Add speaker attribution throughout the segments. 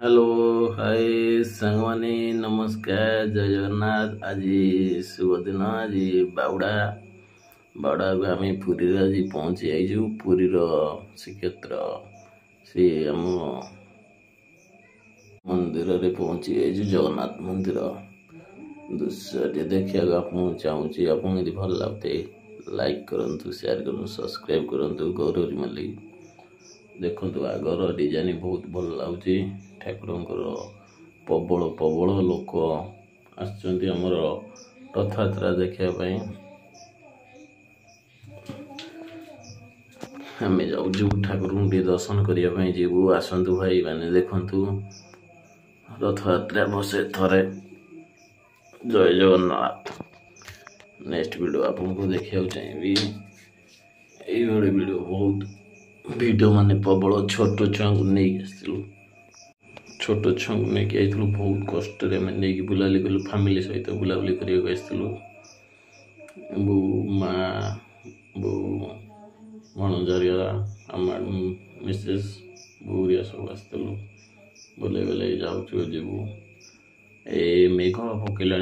Speaker 1: Hello hi सांगवानी नमस्कार जय जगन्नाथ। आज शुभ दिन। आज बाउड़ा को आम पुरी आज पहुँची जाइजु। पुरीर श्रीक्षेत्र से आम मंदिर रे पहुँची जाइजु। जगन्नाथ मंदिर दृश्य देखा आपको चाहूँगी। आपको यदि भल लगते लाइक करूँ, शेयर करूँ, सब्सक्राइब करूँ। गौरव मल्लिक देखु आगर डिजाइन बहुत भल लगुच। ठाकुरंकर प्रबल प्रबल लोक आमर रथयात्रा देखापी आम जाऊँ ठाकुर दर्शन करने जीवु। आसतु भाई मैंने देखु रथयात्रा बसे थरे। जय जगन्नाथ। नेक्स्ट वीडियो आपको देखा चाहिए। ये वीडियो बहुत वीडियो माने प्रबल छोट छुआ को नहीं आसलु। छोट छुआ को लेकिन आईलु बहुत कष्ट नहीं बुलाली कलु। फैमिली सहित बुलाबुली करने आसलु। बो माँ बो भणजारिया आम मिसेस बूरिया सब आसलु। बुले बुले जाऊँ जीवु। ए मेघ पकेला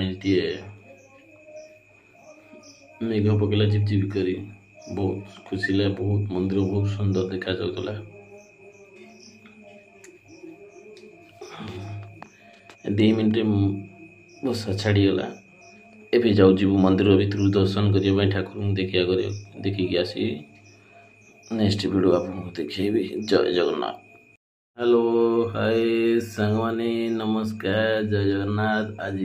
Speaker 1: मेघ पकेला झिपझिप करी बहुत खुशी लगे। बहुत मंदिर बहुत सुंदर देखा जाऊला। 2 मिनट बसा छाड़ीगला। एवं जाऊ मंदिर भीतर दर्शन करने ठाकुर देखिकी आसी। नेक्स्ट वीडियो आपको देखी। जय जगन्नाथ। हेलो हाय सांगवानी नमस्कार जय जगन्नाथ। आज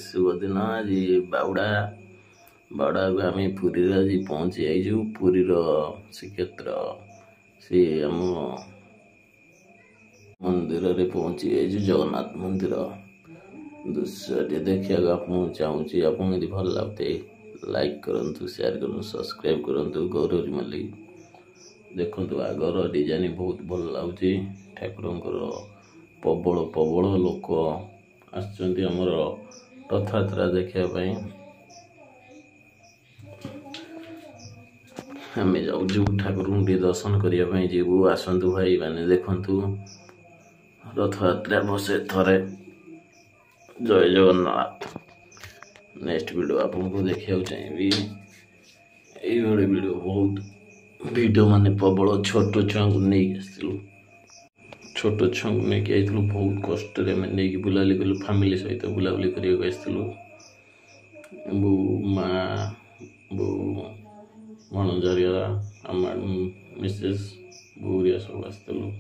Speaker 1: शुभ दिन। आज बाउड़ा को आम पुरी आज पहुँची जाइजु। पुरीर श्रीक्षेत्र से आम मंदिर रे पहुँची जाइजु। जगन्नाथ मंदिर दृश्य देखा आपको चाहूँगी। आपको यदि भल लगते लाइक करूँ, शेयर करूँ, सब्सक्राइब करूँ। गौरव मल्लिक देखु आगर डिजाइन बहुत भल लगुच। ठाकुरंकर प्रबल प्रबल लोक आमर रथयात्रा देखापी आम जाऊँ ठाकुर दर्शन करने जीवु। आसतु भाई मैंने देखु रथयात्रा बसे थरे। जय जगन्नाथ। नेक्स्ट वीडियो आपको देखा चाहिए। ये वीडियो बहुत वीडियो माने प्रबल छोट छुआ को नहीं आसलु। छोट छुआ को लेकिन आईलु बहुत कष्ट नहीं बुलाली कलु। फैमिली सहित बुलाबुली करने आसलु। बो माँ बो भणजारिया आम मिसेस बूरिया सब आसलु।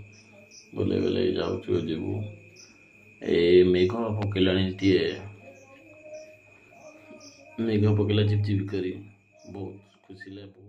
Speaker 1: बुले बुले जाऊँ जीवु। ए मेघ पकेला मेघ पकेला झिपझिप करी बहुत खुशी लगे।